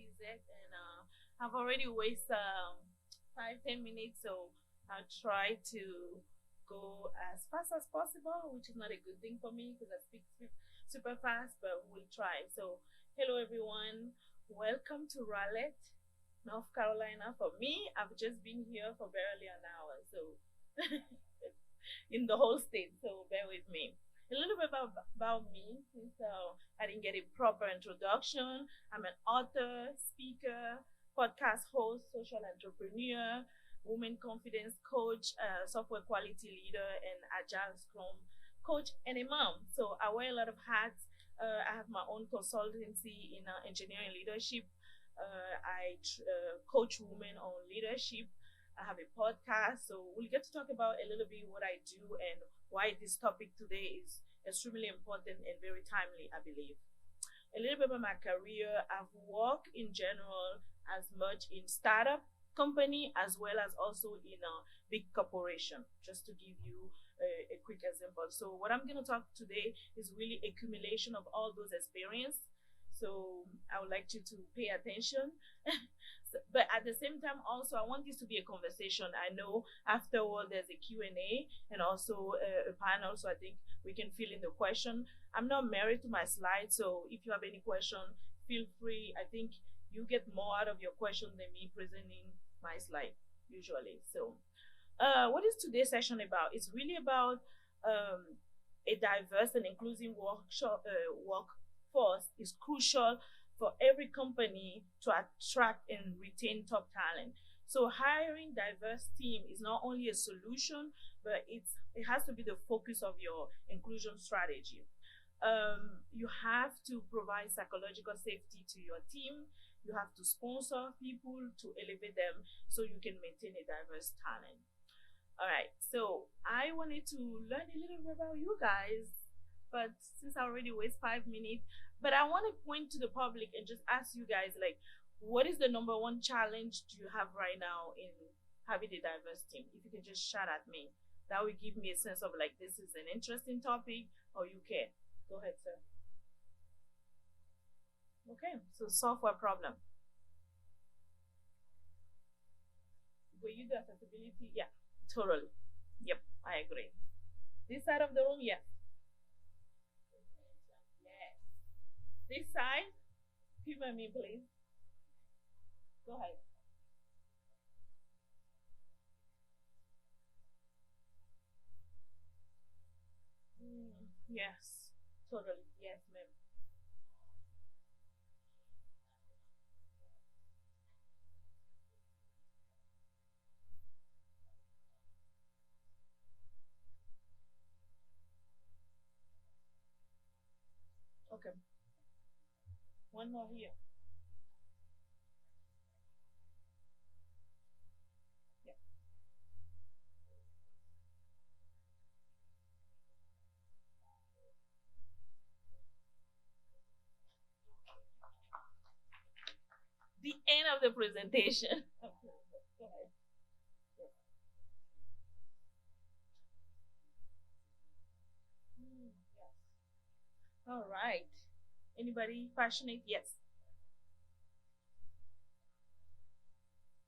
Lisette, and I've already wasted 5-10 minutes, so I'll try to go as fast as possible, which is not a good thing for me because I speak super fast, but we'll try. So, hello everyone, welcome to Raleigh, North Carolina. For me, I've just been here for barely an hour, so in the whole state, so bear with me. A little bit about me, since I didn't get a proper introduction. I'm an author, speaker, podcast host, social entrepreneur, woman confidence coach, software quality leader, and agile scrum coach, and a mom. So I wear a lot of hats. I have my own consultancy in engineering leadership. I coach women on leadership. I have a podcast, so we'll get to talk about a little bit what I do and why this topic today is extremely important and very timely, I believe. A little bit about my career. I've worked in general as much in startup company as well as also in a big corporation, just to give you a quick example. So what I'm going to talk today is really accumulation of all those experience. So I would like you to pay attention. But at the same time, also, I want this to be a conversation. I know afterward there's a Q&A and also a panel, so I think we can fill in the question. I'm not married to my slides, so if you have any question, feel free. I think you get more out of your question than me presenting my slide, usually. So what is today's session about? It's really about a diverse and inclusive workforce is crucial for every company to attract and retain top talent. So hiring diverse team is not only a solution, but it has to be the focus of your inclusion strategy. You have to provide psychological safety to your team. You have to sponsor people to elevate them so you can maintain a diverse talent. All right, so I wanted to learn a little bit about you guys, but since I already waste 5 minutes, but I want to point to the public and just ask you guys, like, what is the number one challenge do you have right now in having a diverse team? If you can just shout at me, that will give me a sense of like this is an interesting topic or you care. Go ahead, sir. Okay, so software problem. Will you do accessibility? Yeah, totally. Yep, I agree. This side of the room, yeah. Yes. This side, humor me, please. Go ahead. Yes, totally. Yes, ma'am. Okay. One more here. Yeah. The end of the presentation. Okay. Go ahead. Yes. Yes. All right. Anybody passionate? Yes.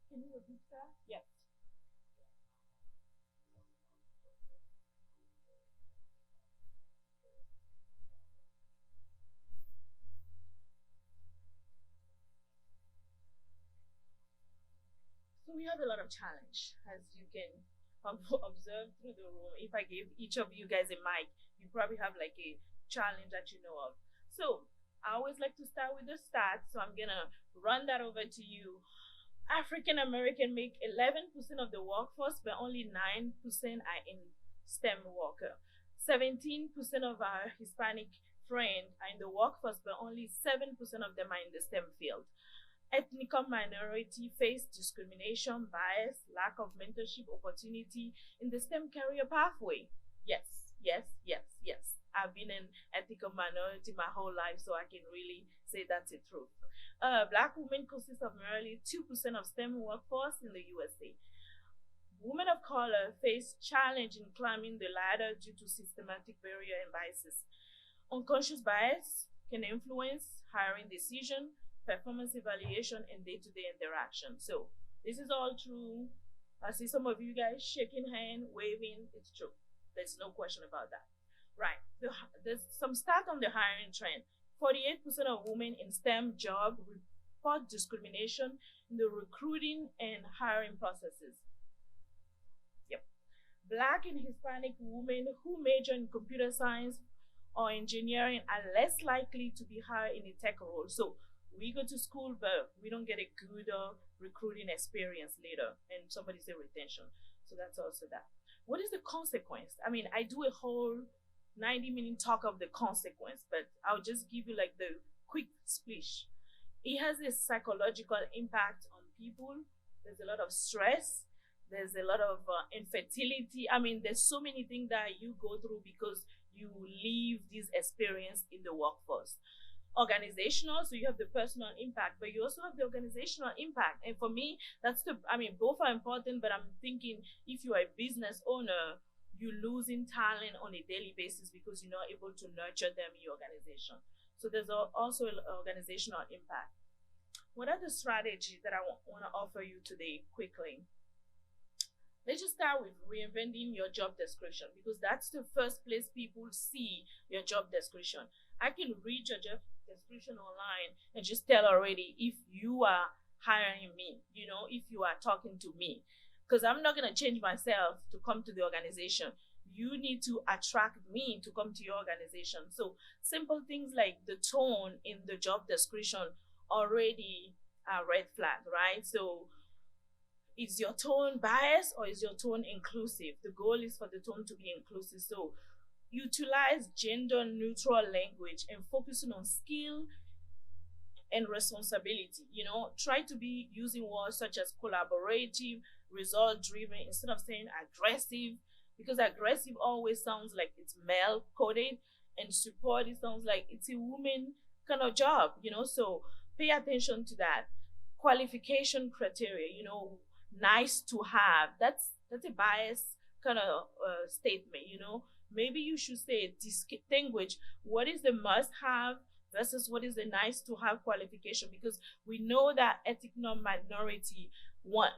Can you repeat that? Yes. So we have a lot of challenge, as you can observe through the room. If I gave each of you guys a mic, you probably have like a challenge that you know of. So I always like to start with the stats. So I'm gonna run that over to you. African American make 11% of the workforce, but only 9% are in STEM worker. 17% of our Hispanic friends are in the workforce, but only 7% of them are in the STEM field. Ethnic minority face discrimination, bias, lack of mentorship opportunity in the STEM career pathway. Yes, yes, yes, yes. I've been an ethnic minority my whole life, so I can really say that's the truth. Black women consist of merely 2% of STEM workforce in the USA. Women of color face challenge in climbing the ladder due to systematic barrier and biases. Unconscious bias can influence hiring decision, performance evaluation, and day-to-day interaction. So this is all true. I see some of you guys shaking hand, waving. It's true. There's no question about that. Right. There's some stat on the hiring trend. 48% of women in STEM jobs report discrimination in the recruiting and hiring processes. Yep. Black and Hispanic women who major in computer science or engineering are less likely to be hired in a tech role. So we go to school, but we don't get a good recruiting experience later. And somebody say retention. So that's also that. What is the consequence? I mean, I do a whole 90-minute talk of the consequence, but I'll just give you like the quick splish. It has a psychological impact on people. There's a lot of stress. There's a lot of infertility. I mean, there's so many things that you go through because you live this experience in the workforce. Organizational, so you have the personal impact, but you also have the organizational impact. And for me, both are important, but I'm thinking if you are a business owner, you're losing talent on a daily basis because you're not able to nurture them in your organization. So there's also an organizational impact. What are the strategies that I want to offer you today quickly? Let's just start with reinventing your job description, because that's the first place people see your job description. I can read your job description online and just tell already if you are hiring me, if you are talking to me, because I'm not going to change myself to come to the organization. You need to attract me to come to your organization. So simple things like the tone in the job description already are red flag, right? So is your tone biased or is your tone inclusive? The goal is for the tone to be inclusive. So utilize gender neutral language and focusing on skill and responsibility. Try to be using words such as collaborative, result driven, instead of saying aggressive, because aggressive always sounds like it's male coded, and support, it sounds like it's a woman kind of job. So pay attention to that. Qualification criteria, nice to have, that's a biased kind of statement. Maybe you should say distinguish what is the must have versus what is the nice to have qualification, because we know that ethnic minority,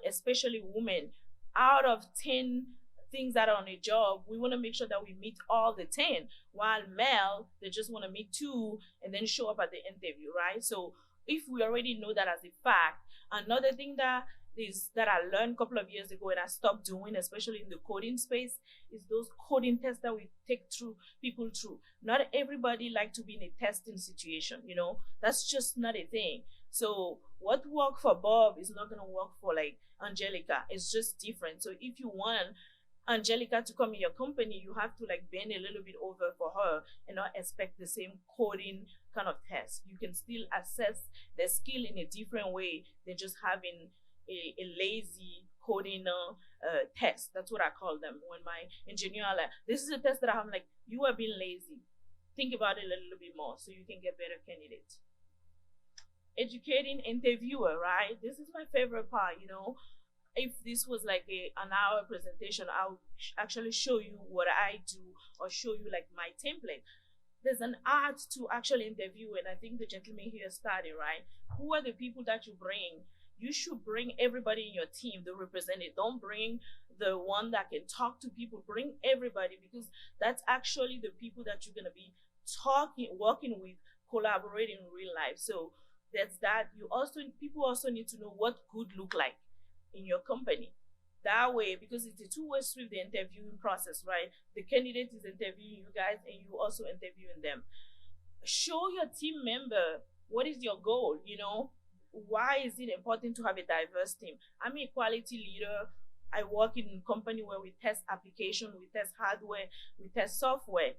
especially women, out of 10 things that are on a job, we want to make sure that we meet all the 10, while male, they just want to meet 2 and then show up at the interview, right? So if we already know that as a fact, another thing that I learned a couple of years ago and I stopped doing, especially in the coding space, is those coding tests that we take people through. Not everybody like to be in a testing situation, that's just not a thing. So what worked for Bob is not going to work for like Angelica. It's just different. So if you want Angelica to come in your company, you have to like bend a little bit over for her and not expect the same coding kind of test. You can still assess their skill in a different way than just having a lazy coding test. That's what I call them. When my engineer are like, this is a test that I'm like, you are being lazy. Think about it a little bit more so you can get better candidates. Educating interviewer, right? This is my favorite part. If this was like an hour presentation, I'll actually show you what I do or show you like my template. There's an art to actually interview, and I think the gentleman here started, right? Who are the people that you bring? You should bring everybody in your team, the representative. Don't bring the one that can talk to people. Bring everybody, because that's actually the people that you're gonna be working with, collaborating in real life. So that's that. People also need to know what good look like in your company. That way, because it's a two-way street, the interviewing process, right? The candidate is interviewing you guys and you also interviewing them. Show your team member what is your goal, why is it important to have a diverse team? I'm a quality leader. I work in a company where we test application, we test hardware, we test software.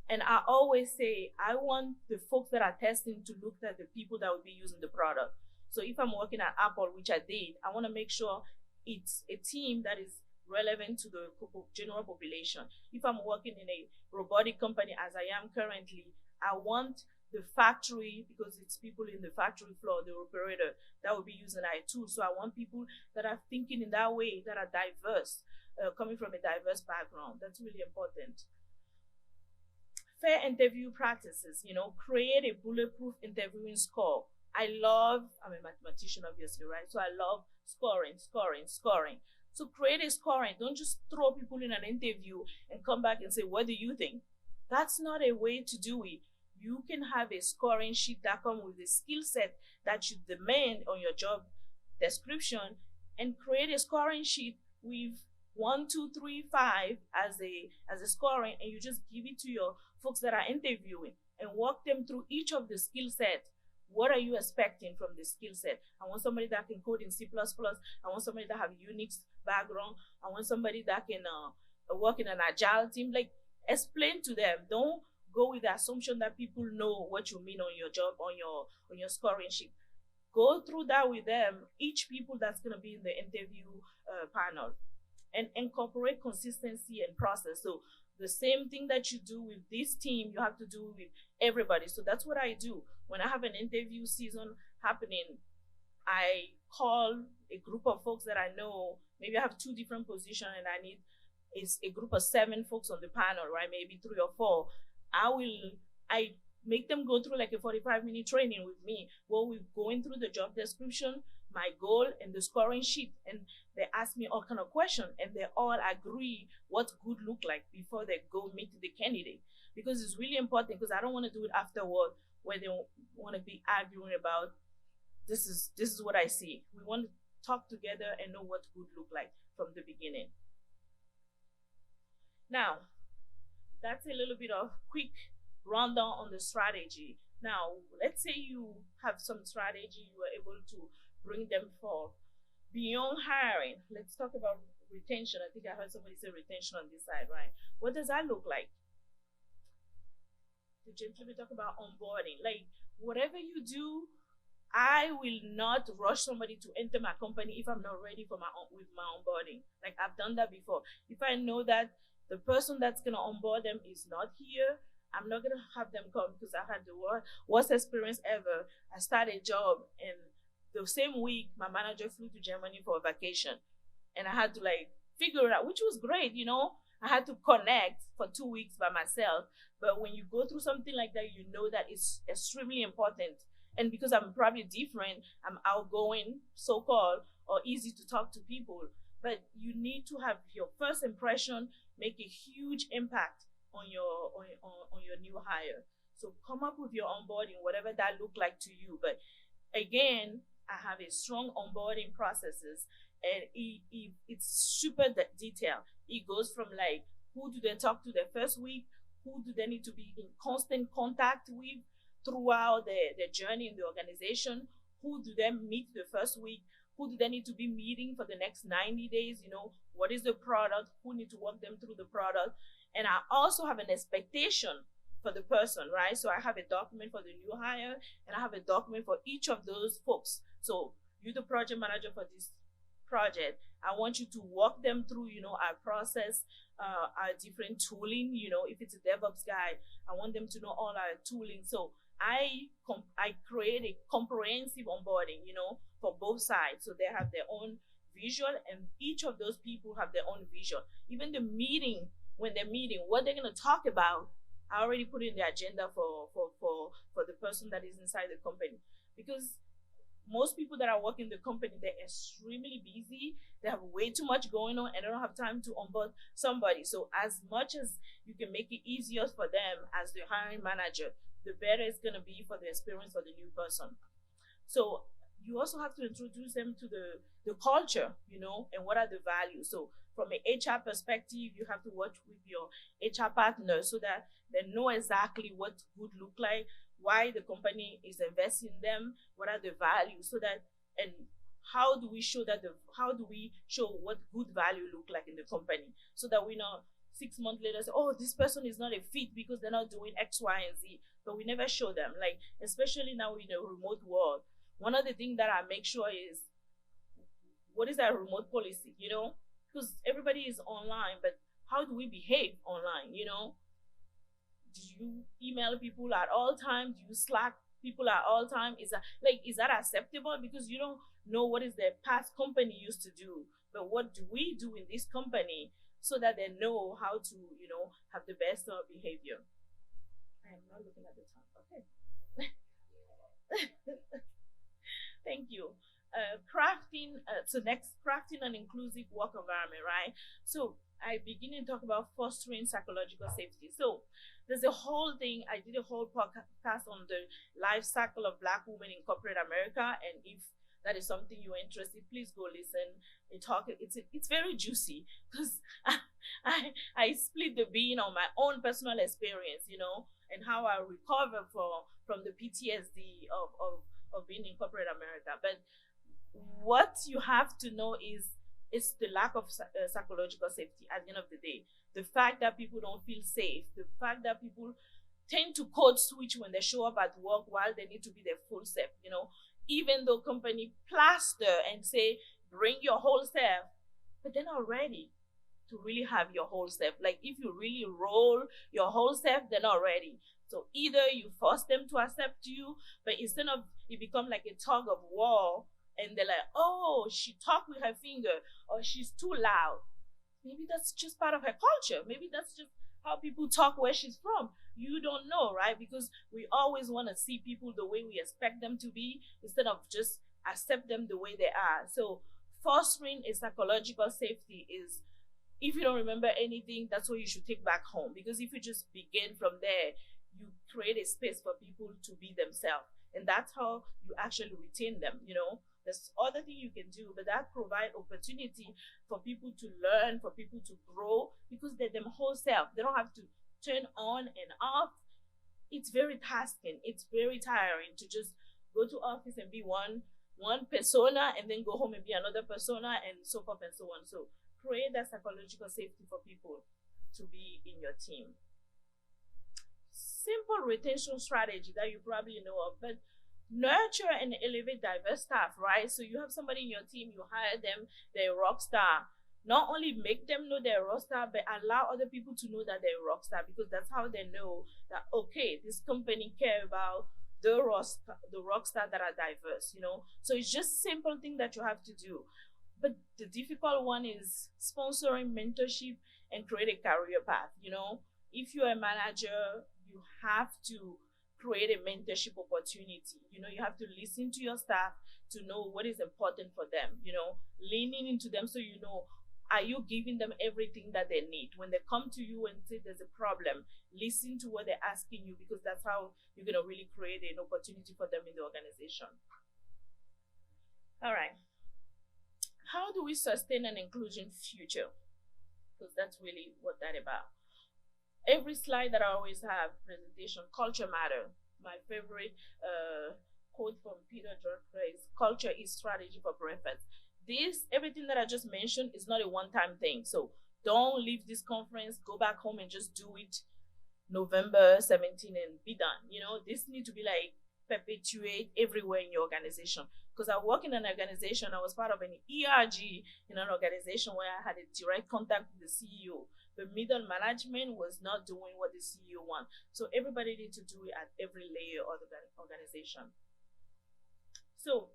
And I always say, I want the folks that are testing to look at the people that will be using the product. So if I'm working at Apple, which I did, I want to make sure it's a team that is relevant to the general population. If I'm working in a robotic company, as I am currently, I want the factory, because it's people in the factory floor, the operator, that will be using IT too. So I want people that are thinking in that way, that are diverse, coming from a diverse background. That's really important. Fair interview practices, create a bulletproof interviewing score. I'm a mathematician, obviously, right? So I love scoring, scoring, scoring. So create a scoring. Don't just throw people in an interview and come back and say, what do you think? That's not a way to do it. You can have a scoring sheet that comes with the skill set that you demand on your job description, and create a scoring sheet with 1, 2, 3, 5 as a scoring, and you just give it to your folks that are interviewing and walk them through each of the skill sets. What are you expecting from the skill set? I want somebody that can code in C++. I want somebody that have Unix background. I want somebody that can work in an agile team. Like, explain to them. Don't go with the assumption that people know what you mean on your job, on your scoring sheet. Go through that with them, each people that's going to be in the interview panel, and incorporate consistency and process. So the same thing that you do with this team, you have to do with everybody. So that's what I do. When I have an interview season happening, I call a group of folks that I know. Maybe I have 2 different positions and I need is a group of 7 folks on the panel, right? Maybe 3 or 4. I make them go through like a 45-minute training with me where we're going through the job description, my goal, and the scoring sheet. And they ask me all kind of questions, and they all agree what good look like before they go meet the candidate. Because it's really important, because I don't want to do it afterward where they want to be arguing about this is what I see. We want to talk together and know what good look like from the beginning. Now, that's a little bit of quick rundown on the strategy. Now, let's say you have some strategy, you are able to bring them forth. Beyond hiring, let's talk about retention. I think I heard somebody say retention on this side, right? What does that look like? The gentleman talk about onboarding. Like, whatever you do, I will not rush somebody to enter my company if I'm not ready for with my onboarding. Like, I've done that before. If I know that the person that's gonna onboard them is not here, I'm not gonna have them come, because I had the worst experience ever. I started a job, and the same week my manager flew to Germany for a vacation, and I had to like figure it out, which was great, you know. I had to connect for 2 weeks by myself. But when you go through something like that, you know that it's extremely important. And because I'm probably different, I'm outgoing, so-called, or easy to talk to people. But you need to have your first impression make a huge impact on your new hire. So come up with your onboarding, whatever that look like to you. But again, I have a strong onboarding processes, and it's super detailed. It goes from like, who do they talk to the first week? Who do they need to be in constant contact with throughout their journey in the organization? Who do they meet the first week? Who do they need to be meeting for the next 90 days? You know, what is the product? Who need to walk them through the product? And I also have an expectation for the person, right? So I have a document for the new hire, and I have a document for each of those folks. So you're the project manager for this project. I want you to walk them through, you know, our process, our different tooling. You know, if it's a DevOps guy, I want them to know all our tooling. So I create a comprehensive onboarding, you know, for both sides. So they have their own visual, and each of those people have their own visual. Even the meeting, when they're meeting, what they're going to talk about, I already put in the agenda for the person that is inside the company. Because most people that are working in the company, they're extremely busy. They have way too much going on, and they don't have time to onboard somebody. So as much as you can make it easier for them as the hiring manager, the better it's going to be for the experience for the new person. So you also have to introduce them to the culture, you know, and what are the values. So from an HR perspective, you have to work with your HR partner so that they know exactly what good look like, why the company is investing in them, what are the values, so that, and how do we show what good value look like in the company, so that we know 6 months later say, oh, this person is not a fit because they're not doing X, Y, and Z. But we never show them, like, especially now in a remote world. One of the things that I make sure is, what is our remote policy, you know? Because everybody is online, but how do we behave online, you know? Do you email people at all times? Do you Slack people at all times? Is that acceptable? Because you don't know what is the past company used to do, but what do we do in this company, so that they know how to, you know, have the best behavior. I am not looking at the time. Okay. Thank you. Crafting an inclusive work environment, right? So I begin to talk about fostering psychological safety. So there's a whole thing. I did a whole podcast on the life cycle of Black women in corporate America, and if that is something you're interested, please go listen. It's very juicy because I split the bean on my own personal experience, and how I recover from the PTSD of being in corporate America. But what you have to know is the lack of psychological safety at the end of the day. The fact that people don't feel safe, the fact that people tend to code switch when they show up at work while they need to be their full self, even though company plaster and say, bring your whole self, but they're not ready to really have your whole self. Like if you really roll your whole self, they're not ready. So either you force them to accept you, but instead of it become like a tug of war, and they're like, oh, she talked with her finger, or she's too loud. Maybe that's just part of her culture. Maybe that's just how people talk where she's from. You don't know, right? Because we always want to see people the way we expect them to be instead of just accept them the way they are. So fostering a psychological safety is, if you don't remember anything, that's what you should take back home. Because if you just begin from there, you create a space for people to be themselves. And that's how you actually retain them, There's other thing you can do, but that provide opportunity for people to learn, for people to grow, because they're them whole self. They don't have to turn on and off. It's very tasking. It's very tiring to just go to office and be one persona and then go home and be another persona and so forth and so on. So create that psychological safety for people to be in your team. Simple retention strategy that you probably know of, but nurture and elevate diverse staff, right? So you have somebody in your team, you hire them, they're a rock star. Not only make them know they're a rock star, but allow other people to know that they're a rock star, because that's how they know that, okay, this company care about the rock star that are diverse, So it's just simple thing that you have to do. But the difficult one is sponsoring mentorship and create a career path, If you're a manager, you have to create a mentorship opportunity. You have to listen to your staff to know what is important for them, leaning into them so are you giving them everything that they need? When they come to you and say there's a problem, listen to what they're asking you, because that's how you're going to really create an opportunity for them in the organization. All right. How do we sustain an inclusion future? Because that's really what that's about. Every slide that I always have, presentation, culture matter. My favorite quote from Peter Drucker is, culture is strategy for breakfast. Everything that I just mentioned is not a one-time thing. So don't leave this conference, go back home and just do it November 17 and be done. This need to be like perpetuate everywhere in your organization. Because I work in an organization, I was part of an ERG in an organization where I had a direct contact with the CEO. The middle management was not doing what the CEO wants. So everybody needs to do it at every layer of the organization. So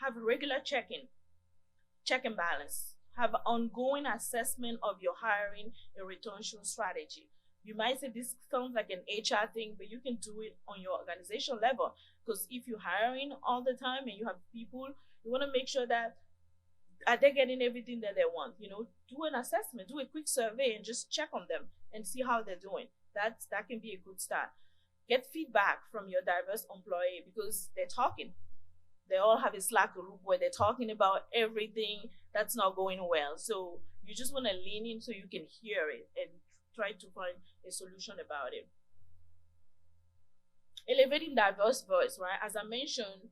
have a regular check and balance. Have an ongoing assessment of your hiring and retention strategy. You might say this sounds like an HR thing, but you can do it on your organization level. Because if you're hiring all the time and you have people, you want to make sure that are they getting everything that they want? Do an assessment, do a quick survey and just check on them and see how they're doing. That can be a good start. Get feedback from your diverse employee, because they're talking. They all have a Slack group where they're talking about everything that's not going well. So you just want to lean in so you can hear it and try to find a solution about it. Elevating diverse voice, right? As I mentioned,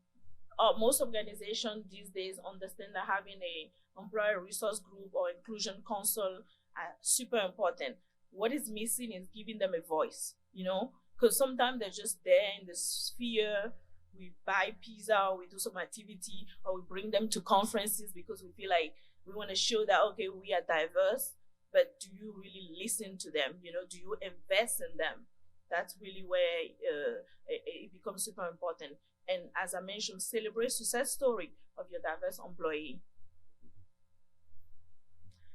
most organizations these days understand that having a employee resource group or inclusion council are super important. What is missing is giving them a voice, because sometimes they're just there in the sphere. We buy pizza, or we do some activity, or we bring them to conferences because we feel like we want to show that, okay, we are diverse, but do you really listen to them? Do you invest in them? That's really where it becomes super important. And as I mentioned, celebrate success story of your diverse employee.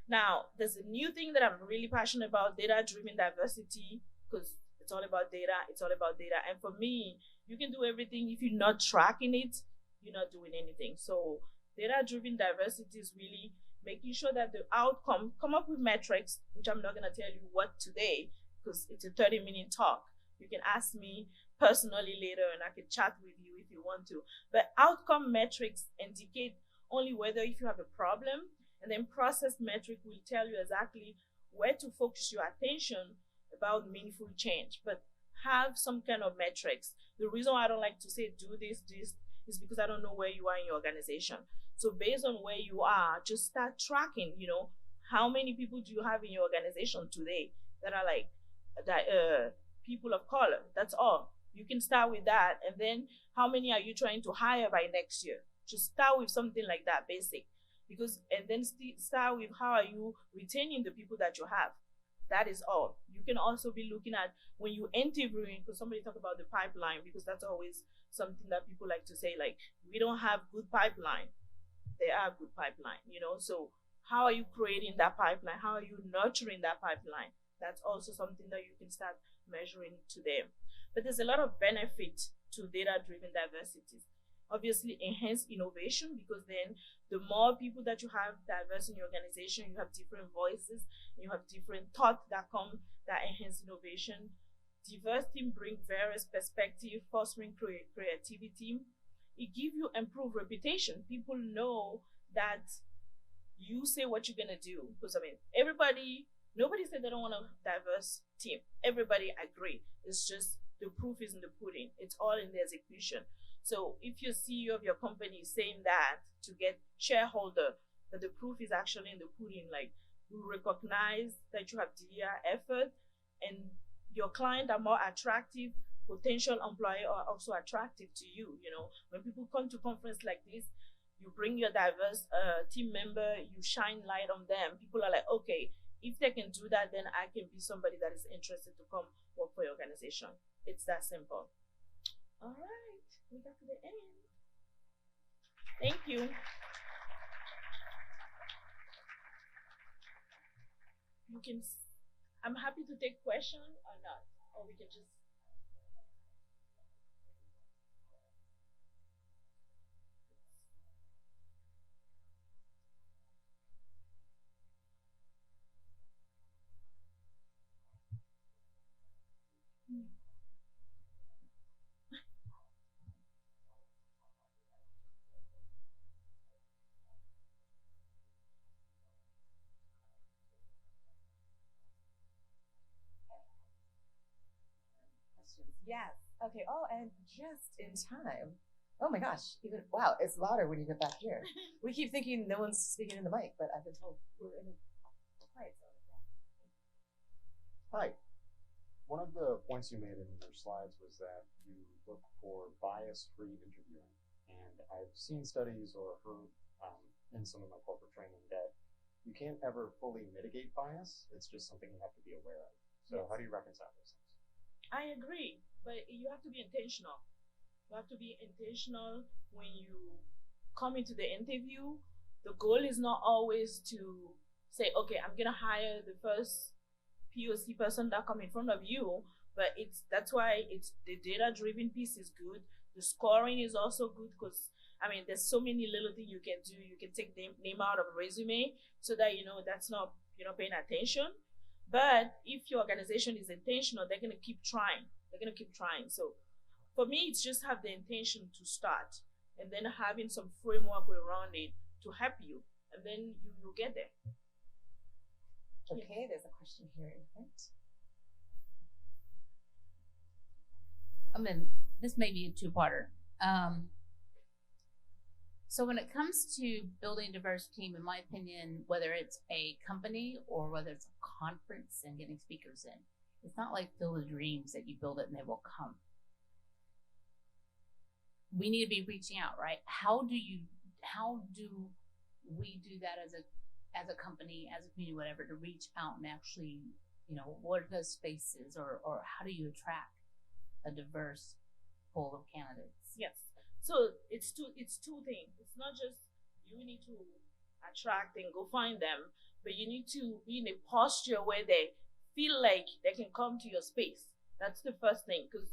Now, there's a new thing that I'm really passionate about, data-driven diversity, because it's all about data. And for me, you can do everything if you're not tracking it. you're not doing anything. So data-driven diversity is really making sure that the outcome, come up with metrics, which I'm not going to tell you what today because it's a 30-minute talk. You can ask me personally later and I can chat with you if you want to. But outcome metrics indicate only whether if you have a problem, and then process metric will tell you exactly where to focus your attention about meaningful change. But have some kind of metrics. The reason why I don't like to say do this is because I don't know where you are in your organization. So based on where you are, just start tracking, how many people do you have in your organization today that are like people of color? That's all. You can start with that. And then how many are you trying to hire by next year? Just start with something like that, basic. And then start with how are you retaining the people that you have. That is all. You can also be looking at when you interviewing, because somebody talk about the pipeline, because that's always something that people like to say, like, we don't have good pipeline. They are good pipeline, So how are you creating that pipeline? How are you nurturing that pipeline? That's also something that you can start measuring today. But there's a lot of benefit to data-driven diversity. Obviously, enhance innovation, because then the more people that you have diverse in your organization, you have different voices, you have different thoughts that come that enhance innovation. Diverse team bring various perspectives, fostering creativity. It gives you improved reputation. People know that you say what you're gonna do. Because nobody said they don't want a diverse team. Everybody agree. It's just the proof is in the pudding. It's all in the execution. So if your CEO of your company is saying that to get shareholder, but the proof is actually in the pudding, like we recognize that you have DEI effort and your clients are more attractive, potential employer are also attractive to you. When people come to conference like this, you bring your diverse team member, you shine light on them. People are like, okay, if they can do that, then I can be somebody that is interested to come work for your organization. It's that simple. All right, we got to the end. Thank you. I'm happy to take questions or not, or we can just. Yes. Okay. Oh, and just in time. Oh my gosh. Wow, it's louder when you get back here. We keep thinking no one's speaking in the mic, but I've been told we're in a quiet zone. Hi. One of the points you made in your slides was that you look for bias-free interviewing. And I've seen studies or heard in some of my corporate training that you can't ever fully mitigate bias. It's just something you have to be aware of. So How do you reconcile those things? I agree, but you have to be intentional. You have to be intentional when you come into the interview. The goal is not always to say, okay, I'm gonna hire the first POC person that come in front of you, but that's why it's the data-driven piece is good. The scoring is also good because there's so many little things you can do. You can take the name out of a resume so that that's not paying attention. But if your organization is intentional, they're gonna keep trying. So for me, it's just have the intention to start and then having some framework around it to help you, and then you'll get there. Okay, there's a question here in front. This may be a two-parter. So when it comes to building a diverse team, in my opinion, whether it's a company or whether it's a conference and getting speakers in, it's not like Field of Dreams that you build it and they will come. We need to be reaching out, right? How do we do that as a company, as a community, whatever, to reach out and actually, what are those spaces, or how do you attract a diverse pool of candidates? Yes. So it's two things. It's not just you need to attract and go find them, but you need to be in a posture where they feel like they can come to your space. That's the first thing, because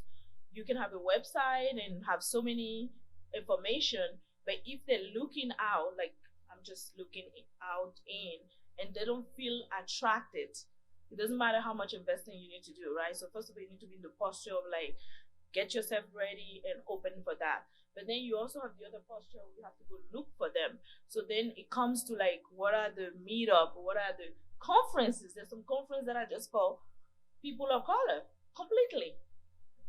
you can have a website and have so many information, but if they're looking out, like I'm just looking out in, and they don't feel attracted, it doesn't matter how much investing you need to do, right? So first of all, you need to be in the posture of like, get yourself ready and open for that. But then you also have the other posture where you have to go look for them. So then it comes to like, what are the meetup? What are the conferences? There's some conferences that are just for people of color completely.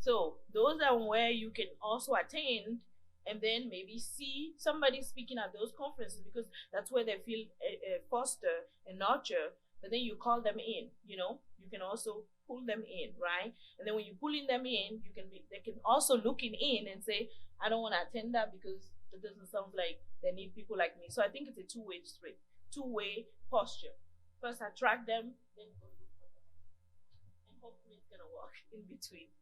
So those are where you can also attend and then maybe see somebody speaking at those conferences, because that's where they feel foster and nurture. But then you call them in, you can also pull them in, right? And then when you're pulling them in, they can also looking in and say, I don't want to attend that because it doesn't sound like they need people like me. So I think it's a two-way street, two-way posture. First attract them, then go look for them. And hopefully it's gonna work in between.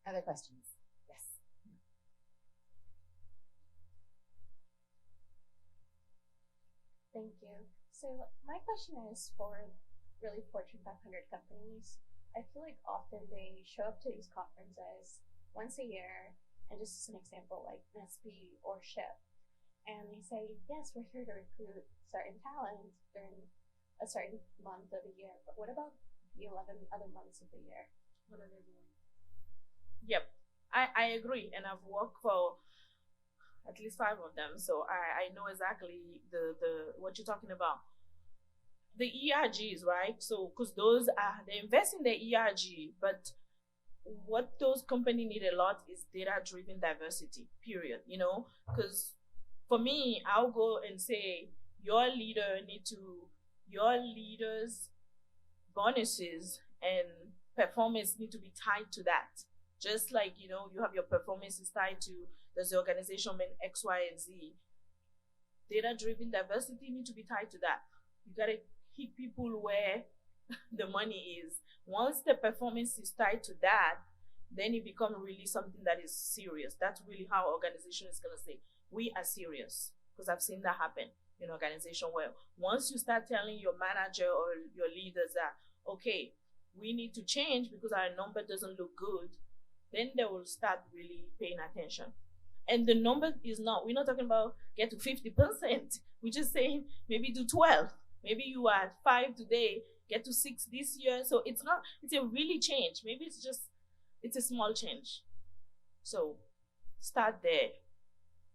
Other questions? Yes. Thank you. So my question is for really Fortune 500 companies. I feel like often they show up to these conferences once a year, and just as an example, like Nestle or Ship, and they say, yes, we're here to recruit certain talent during a certain month of the year, but what about the 11 other months of the year? What are they doing? Yep, I agree, and I've worked for at least 5 of them, so I know exactly the what you're talking about. The ERGs, right? So because they invest in the ERG, but what those companies need a lot is data-driven diversity. Period. Because for me, I'll go and say your leaders' bonuses and performance need to be tied to that. Just like, you have your performance is tied to, does the organization mean X, Y, and Z? Data-driven diversity need to be tied to that. You got to hit people where the money is. Once the performance is tied to that, then it becomes really something that is serious. That's really how an organization is going to say, we are serious. Because I've seen that happen in an organization where once you start telling your manager or your leaders that, okay, we need to change because our number doesn't look good, then they will start really paying attention. And the number is we're not talking about get to 50%. We're just saying maybe do 12. Maybe you are at 5 today, get to 6 this year. So it's a really change. Maybe it's a small change. So start there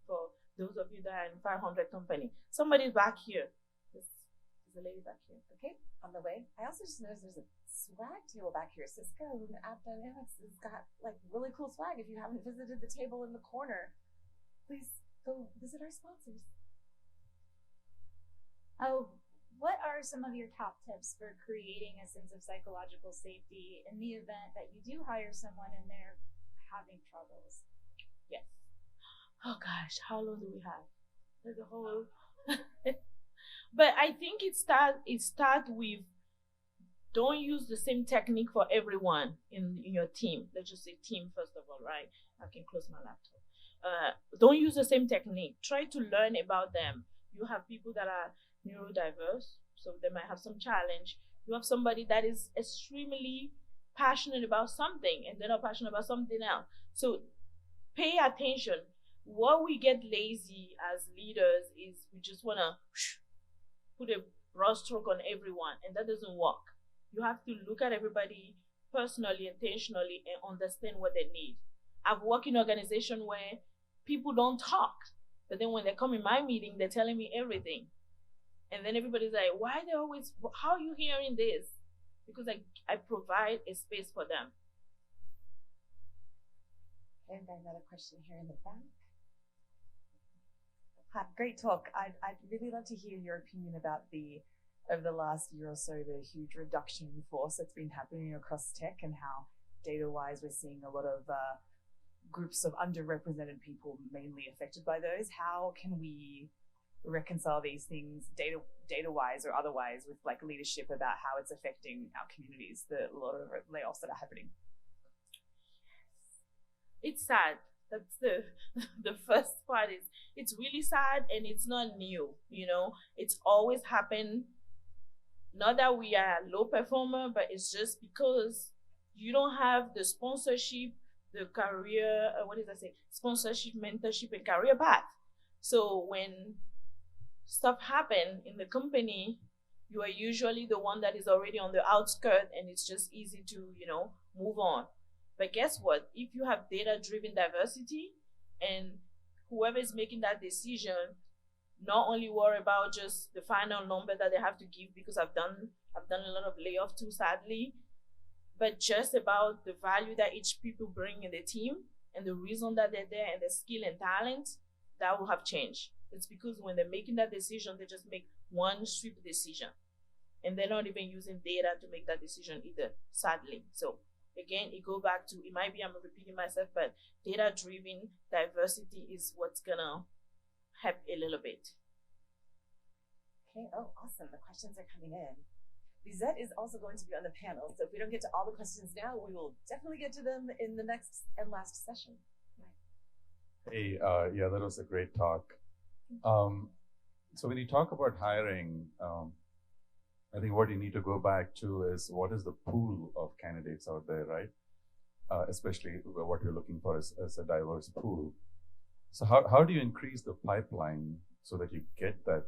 for those of you that are in 500 company. Somebody's back here. There's a lady back here. Okay, on the way. I also just noticed there's a swag table back here. Cisco and App Dynamics has got like really cool swag. If you haven't visited the table in the corner, please go visit our sponsors. Oh, what are some of your top tips for creating a sense of psychological safety in the event that you do hire someone and they're having troubles? Yes. Oh gosh, how long do we have? There's a whole but I think it start with, don't use the same technique for everyone in your team. Let's just say team first of all, right? I can close my laptop. Don't use the same technique. Try to learn about them. You have people that are neurodiverse, so they might have some challenge. You have somebody that is extremely passionate about something and they're not passionate about something else. So pay attention. What we get lazy as leaders is we just want to put a broad stroke on everyone, and that doesn't work. You have to look at everybody personally, intentionally, and understand what they need. I've worked in an organization where people don't talk, but then when they come in my meeting, they're telling me everything. And then everybody's like, how are you hearing this? Because I provide a space for them. And got another question here in the back. Hi, great talk. I'd really love to hear your opinion about over the last year or so, the huge reduction in force that's been happening across tech, and how data-wise we're seeing a lot of groups of underrepresented people mainly affected by those. How can we reconcile these things data-wise or otherwise with like leadership about how it's affecting our communities, a lot of layoffs that are happening? It's sad. That's the first part. It's really sad, and it's not new. It's always happened. Not that we are a low performer, but it's just because you don't have the sponsorship, the career, sponsorship, mentorship, and career path. So when stuff happen in the company, you are usually the one that is already on the outskirt, and it's just easy to, move on. But guess what? If you have data-driven diversity, and whoever is making that decision, not only worry about just the final number that they have to give, because I've done a lot of layoff too, sadly, but just about the value that each people bring in the team and the reason that they're there and the skill and talent, that will have changed. It's because when they're making that decision, they just make one sweep decision, and they're not even using data to make that decision either, sadly. So again, it go back to, it might be I'm repeating myself, but data-driven diversity is what's gonna help a little bit. Okay, oh, awesome. The questions are coming in. Lisette is also going to be on the panel, so if we don't get to all the questions now, we will definitely get to them in the next and last session. Hey, yeah, that was a great talk. So when you talk about hiring, I think what you need to go back to is what is the pool of candidates out there, right? Especially what you're looking for is a diverse pool. So how do you increase the pipeline so that you get that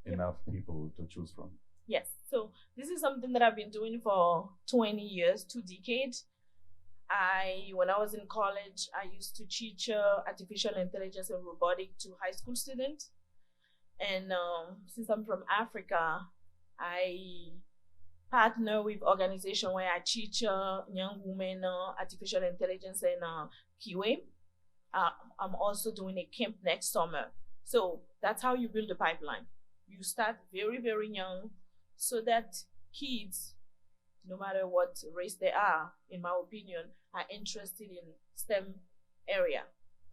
enough people to choose from? Yes, so this is something that I've been doing for 20 years, 2 decades. When I was in college, I used to teach artificial intelligence and robotics to high school students. And since I'm from Africa, I partner with organization where I teach young women artificial intelligence and QA. I'm also doing a camp next summer. So that's how you build a pipeline. You start very, very young so that kids, no matter what race they are, in my opinion, are interested in STEM area.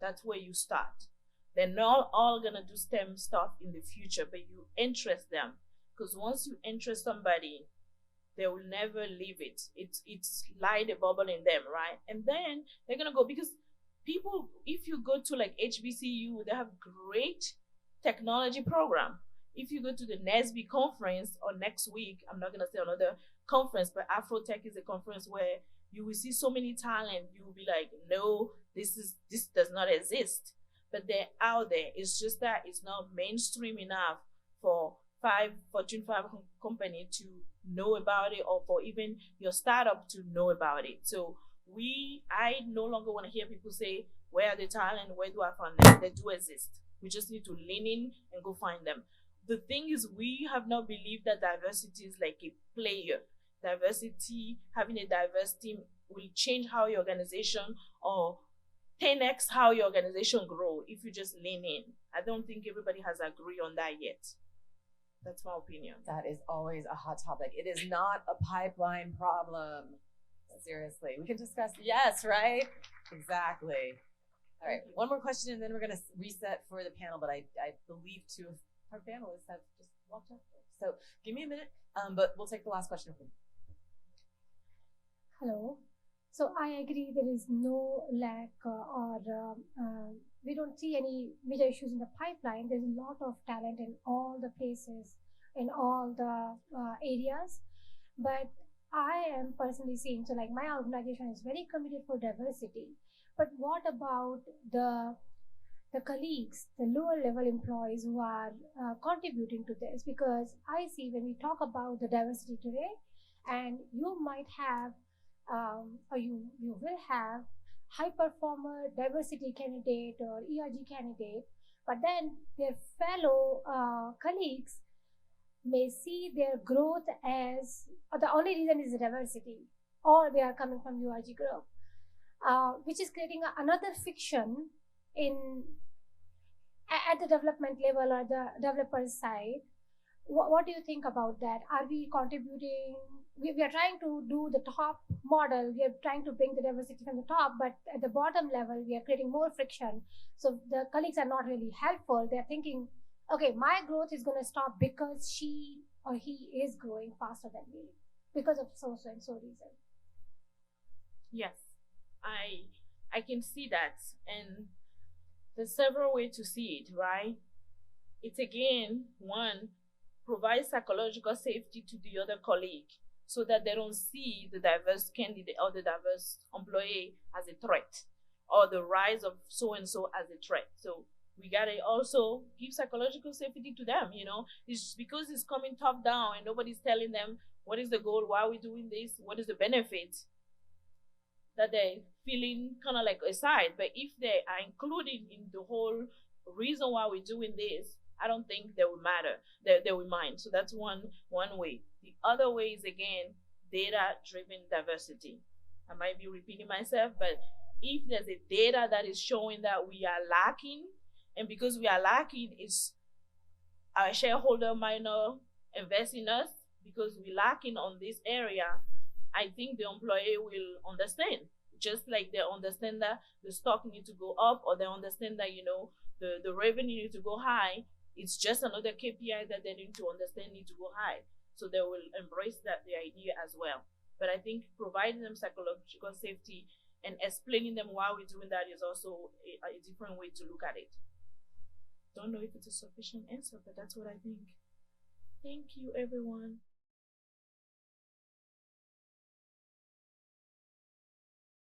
That's where you start. They're not all gonna do STEM stuff in the future, but you interest them. Because once you interest somebody, they will never leave it. It's light a bubble in them, right? And then they're gonna go, because people, if you go to like HBCU, they have great technology program. If you go to the NSB conference, or next week, I'm not gonna say another conference, but Afrotech is a conference where you will see so many talent. You will be like, no, this does not exist. But they're out there. It's just that it's not mainstream enough for Fortune 5 company to know about it, or for even your startup to know about it. So I no longer want to hear people say, where are the talent? Where do I find them? They do exist. We just need to lean in and go find them. The thing is, we have not believed that diversity is like a player. Diversity, having a diverse team will change how your organization, or 10x how your organization grow if you just lean in. I don't think everybody has agreed on that yet. That's my opinion. That is always a hot topic. It is not a pipeline problem. Seriously, we can discuss. Yes, right? Exactly. All right, one more question, and then we're going to reset for the panel. But I believe 2 of our panelists have just walked up. So give me a minute, but we'll take the last question from you. Hello. So I agree there is no lack we don't see any major issues in the pipeline. There's a lot of talent in all the places, in all the areas. But I am personally seeing, so like my organization is very committed for diversity. But what about the colleagues, the lower level employees who are contributing to this? Because I see when we talk about the diversity today, and you might have or you will have high performer diversity candidate or ERG candidate, but then their fellow colleagues may see their growth as the only reason is the diversity, or they are coming from URG group, which is creating another fiction at the development level or the developer side. What do you think about that? Are we contributing? We are trying to do the top model. We are trying to bring the diversity from the top, but at the bottom level, we are creating more friction. So the colleagues are not really helpful. They're thinking, okay, my growth is going to stop because she or he is growing faster than me because of so and so reason. Yes, I can see that, and there's several ways to see it, right? It's again, one, provide psychological safety to the other colleague. so that they don't see the diverse candidate or the diverse employee as a threat, or the rise of so and so as a threat. So we gotta also give psychological safety to them. It's because it's coming top down and nobody's telling them what is the goal, why are we doing this, what is the benefit, that they're feeling kind of like aside. But if they are included in the whole reason why we're doing this, I don't think they will matter. They will mind. So that's one way. The other way is, again, data-driven diversity. I might be repeating myself, but if there's a data that is showing that we are lacking, and because we are lacking, is our shareholder might not invest in us because we're lacking on this area, I think the employee will understand. Just like they understand that the stock needs to go up, or they understand that the revenue needs to go high. It's just another KPI that they need to understand need to go high. So they will embrace the idea as well. But I think providing them psychological safety and explaining them why we're doing that is also a different way to look at it. Don't know if it's a sufficient answer, but that's what I think. Thank you, everyone.